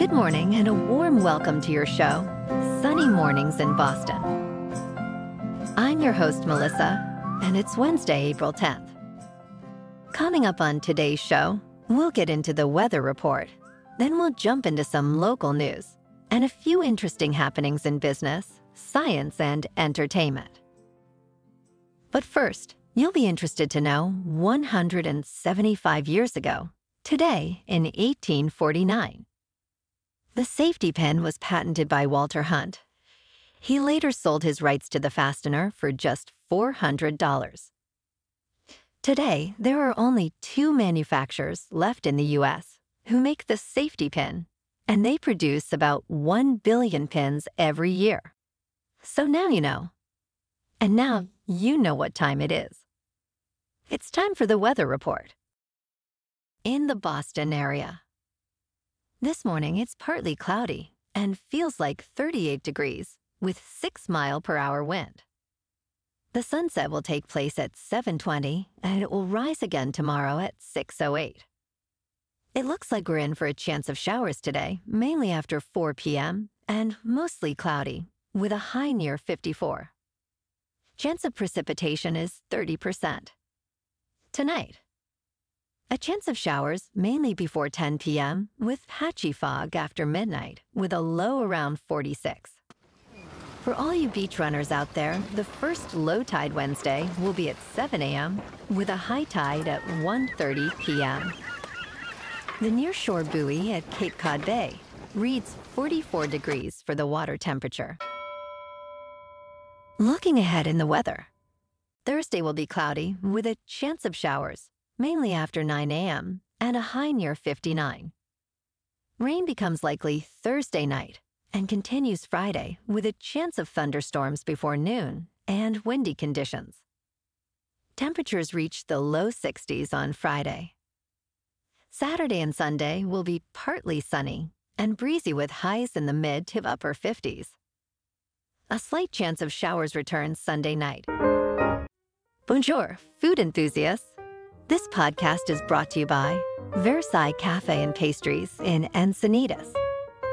Good morning and a warm welcome to your show, Sunny Mornings in Boston. I'm your host, Melissa, and it's Wednesday, April 10th. Coming up on today's show, we'll get into the weather report. Then we'll jump into some local news and a few interesting happenings in business, science, and entertainment. But first, you'll be interested to know 175 years ago, today in 1849. The safety pin was patented by Walter Hunt. He later sold his rights to the fastener for just $400. Today, there are only 2 manufacturers left in the U.S. who make the safety pin, and they produce about 1 billion pins every year. So now you know. And now you know what time it is. It's time for the weather report. In the Boston area. This morning, it's partly cloudy and feels like 38 degrees with 6-mile-per-hour wind. The sunset will take place at 7:20 and it will rise again tomorrow at 6:08. It looks like we're in for a chance of showers today, mainly after 4 p.m. and mostly cloudy with a high near 54. Chance of precipitation is 30%. Tonight, a chance of showers mainly before 10 p.m. with patchy fog after midnight with a low around 46. For all you beach runners out there, the first low tide Wednesday will be at 7 a.m. with a high tide at 1:30 p.m. The nearshore buoy at Cape Cod Bay reads 44 degrees for the water temperature. Looking ahead in the weather, Thursday will be cloudy with a chance of showers, mainly after 9 a.m., and a high near 59. Rain becomes likely Thursday night and continues Friday with a chance of thunderstorms before noon and windy conditions. Temperatures reach the low 60s on Friday. Saturday and Sunday will be partly sunny and breezy with highs in the mid to upper 50s. A slight chance of showers returns Sunday night. Bonjour, food enthusiasts. This podcast is brought to you by Versailles Cafe and Pastries in Encinitas.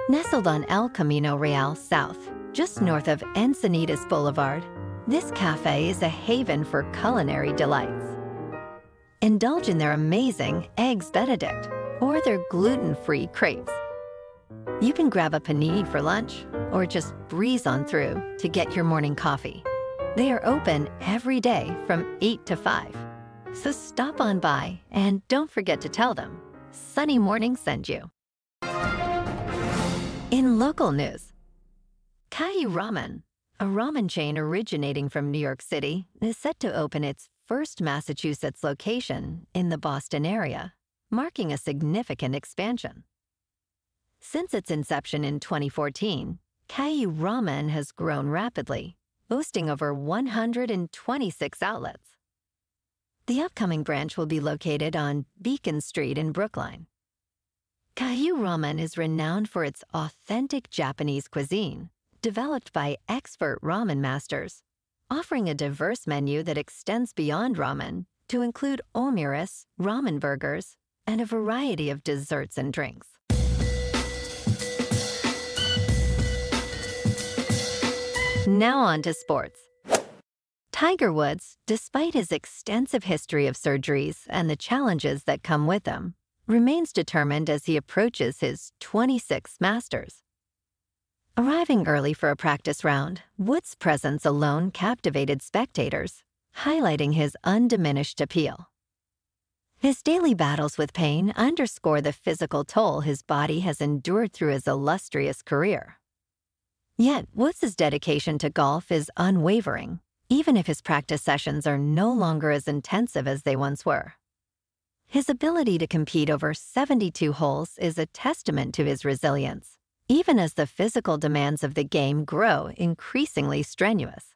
Nestled on El Camino Real South, just north of Encinitas Boulevard, this cafe is a haven for culinary delights. Indulge in their amazing Eggs Benedict or their gluten-free crepes. You can grab a panini for lunch or just breeze on through to get your morning coffee. They are open every day from 8 to 5. So stop on by and don't forget to tell them Sunny Morning sent you. In local news, Kyuramen, a ramen chain originating from New York City, is set to open its first Massachusetts location in the Boston area, marking a significant expansion. Since its inception in 2014, Kyuramen has grown rapidly, boasting over 126 outlets. The upcoming branch will be located on Beacon Street in Brookline. Kyuramen is renowned for its authentic Japanese cuisine, developed by expert ramen masters, offering a diverse menu that extends beyond ramen to include omuris, ramen burgers, and a variety of desserts and drinks. Now on to sports. Tiger Woods, despite his extensive history of surgeries and the challenges that come with them, remains determined as he approaches his 26th Masters. Arriving early for a practice round, Woods' presence alone captivated spectators, highlighting his undiminished appeal. His daily battles with pain underscore the physical toll his body has endured through his illustrious career. Yet, Woods' dedication to golf is unwavering, even if his practice sessions are no longer as intensive as they once were. His ability to compete over 72 holes is a testament to his resilience, even as the physical demands of the game grow increasingly strenuous.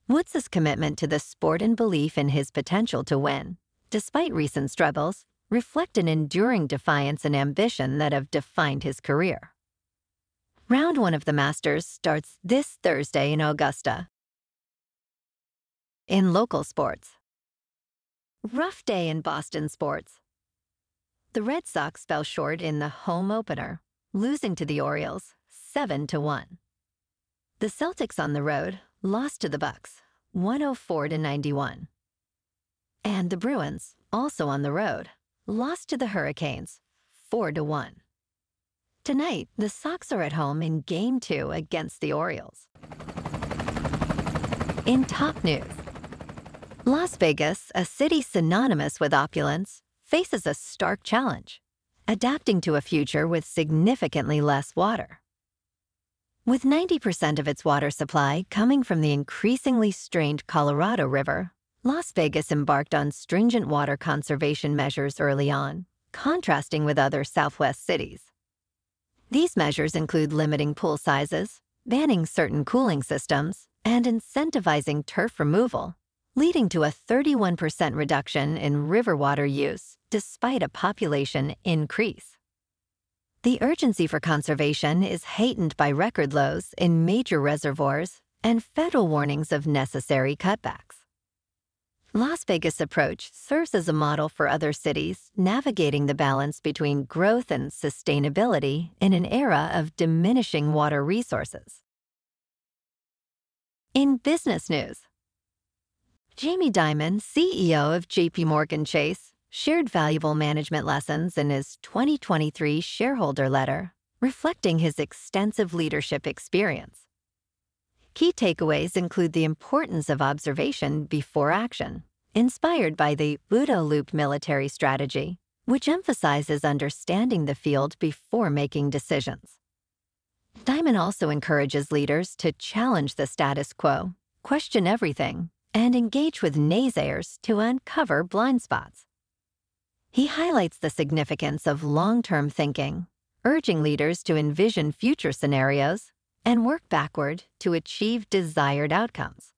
Woods' commitment to the sport and belief in his potential to win, despite recent struggles, reflect an enduring defiance and ambition that have defined his career. Round 1 of the Masters starts this Thursday in Augusta. In local sports. Rough day in Boston sports. The Red Sox fell short in the home opener, losing to the Orioles 7-1. The Celtics on the road lost to the Bucks 104-91. And the Bruins, also on the road, lost to the Hurricanes 4-1. Tonight, the Sox are at home in Game 2 against the Orioles. In top news, Las Vegas, a city synonymous with opulence, faces a stark challenge, adapting to a future with significantly less water. With 90% of its water supply coming from the increasingly strained Colorado River, Las Vegas embarked on stringent water conservation measures early on, contrasting with other Southwest cities. These measures include limiting pool sizes, banning certain cooling systems, and incentivizing turf removal, leading to a 31% reduction in river water use despite a population increase. The urgency for conservation is heightened by record lows in major reservoirs and federal warnings of necessary cutbacks. Las Vegas' approach serves as a model for other cities navigating the balance between growth and sustainability in an era of diminishing water resources. In business news, Jamie Dimon, CEO of JPMorgan Chase, shared valuable management lessons in his 2023 shareholder letter, reflecting his extensive leadership experience. Key takeaways include the importance of observation before action, inspired by the Buddha Loop military strategy, which emphasizes understanding the field before making decisions. Dimon also encourages leaders to challenge the status quo, question everything, and engage with naysayers to uncover blind spots. He highlights the significance of long-term thinking, urging leaders to envision future scenarios and work backward to achieve desired outcomes.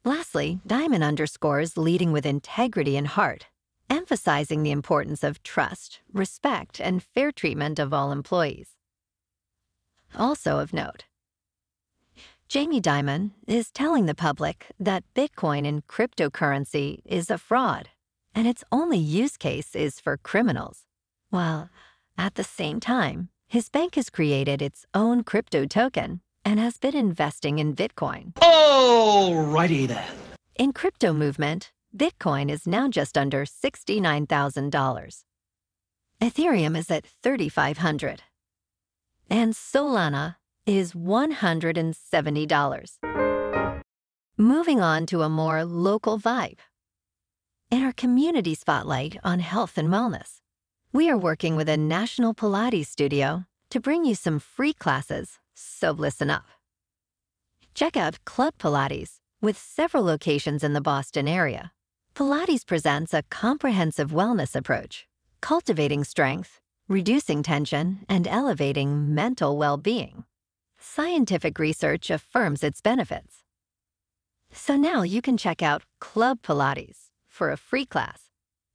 Lastly, Dimon underscores leading with integrity and heart, emphasizing the importance of trust, respect, and fair treatment of all employees. Also of note, Jamie Dimon is telling the public that Bitcoin and cryptocurrency is a fraud, and its only use case is for criminals, while at the same time, his bank has created its own crypto token and has been investing in Bitcoin. Alrighty then. In crypto movement, Bitcoin is now just under $69,000. Ethereum is at $3,500. And Solana is $170. Moving on to a more local vibe. In our community spotlight on health and wellness, we are working with a national Pilates studio to bring you some free classes, so listen up. Check out Club Pilates, with several locations in the Boston area. Pilates presents a comprehensive wellness approach, cultivating strength, reducing tension, and elevating mental well-being. Scientific research affirms its benefits. So now you can check out Club Pilates for a free class.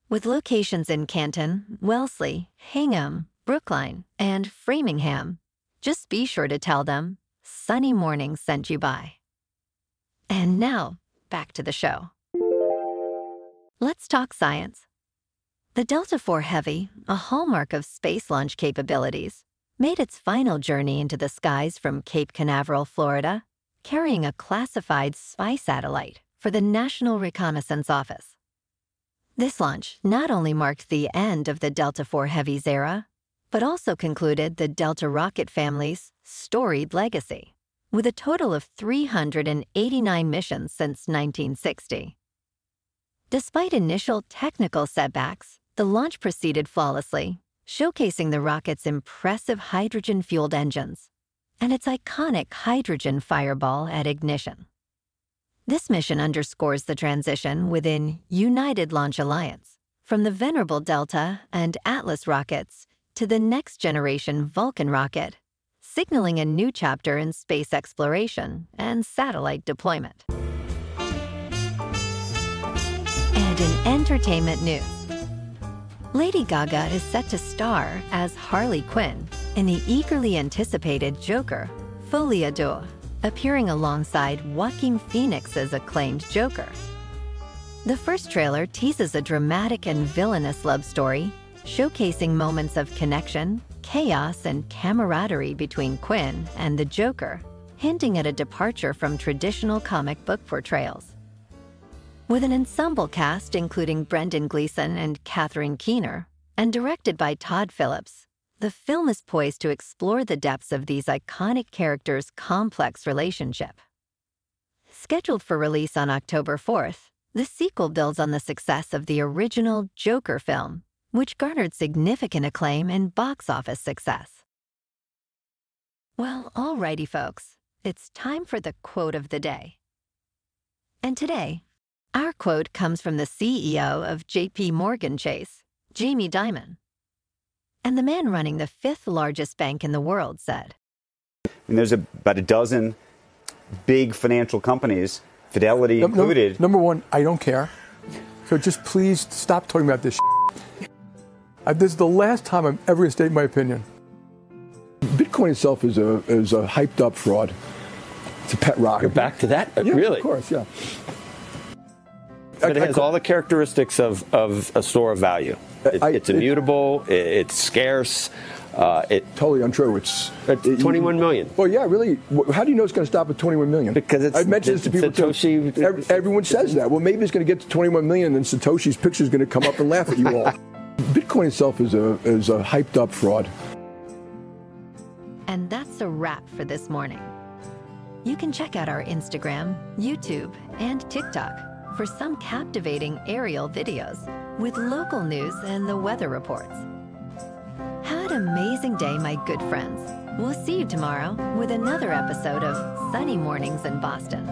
With locations in Canton, Wellesley, Hingham, Brookline, and Framingham, just be sure to tell them Sunny Morning sent you by. And now, back to the show. Let's talk science. The Delta IV Heavy, a hallmark of space launch capabilities, made its final journey into the skies from Cape Canaveral, Florida, carrying a classified spy satellite for the National Reconnaissance Office. This launch not only marked the end of the Delta IV Heavy's era, but also concluded the Delta rocket family's storied legacy, with a total of 389 missions since 1960. Despite initial technical setbacks, the launch proceeded flawlessly, showcasing the rocket's impressive hydrogen-fueled engines and its iconic hydrogen fireball at ignition. This mission underscores the transition within United Launch Alliance, from the venerable Delta and Atlas rockets to the next-generation Vulcan rocket, signaling a new chapter in space exploration and satellite deployment. And in entertainment news, Lady Gaga is set to star as Harley Quinn in the eagerly anticipated Joker, Folie, appearing alongside Joaquin Phoenix's acclaimed Joker. The first trailer teases a dramatic and villainous love story showcasing moments of connection, chaos, and camaraderie between Quinn and the Joker, hinting at a departure from traditional comic book portrayals. With an ensemble cast including Brendan Gleeson and Catherine Keener, and directed by Todd Phillips, the film is poised to explore the depths of these iconic characters' complex relationship. Scheduled for release on October 4th, the sequel builds on the success of the original Joker film, which garnered significant acclaim and box office success. Well, alrighty, folks, it's time for the quote of the day. And today, our quote comes from the CEO of JPMorgan Chase, Jamie Dimon. And the man running the 5th largest bank in the world said, And there's about a dozen big financial companies, Fidelity included. Number one, I don't care. So just please stop talking about this shit. This is the last time I'm ever going to state my opinion. Bitcoin itself is a hyped up fraud. It's a pet rock. You're back to that? Yeah, really? Of course, yeah. But it has all the characteristics of a store of value. It's immutable, it's scarce. Totally untrue. It's 21 million. Well, yeah, really. How do you know it's going to stop at 21 million? Because it's I've mentioned this to people Satoshi. Too. Everyone says that. Well, maybe it's going to get to 21 million, and Satoshi's picture is going to come up and laugh at you all. Bitcoin itself is a hyped up fraud. And that's a wrap for this morning. You can check out our Instagram, YouTube, and TikTok for some captivating aerial videos with local news and the weather reports. Have an amazing day, my good friends. We'll see you tomorrow with another episode of Sunny Mornings in Boston.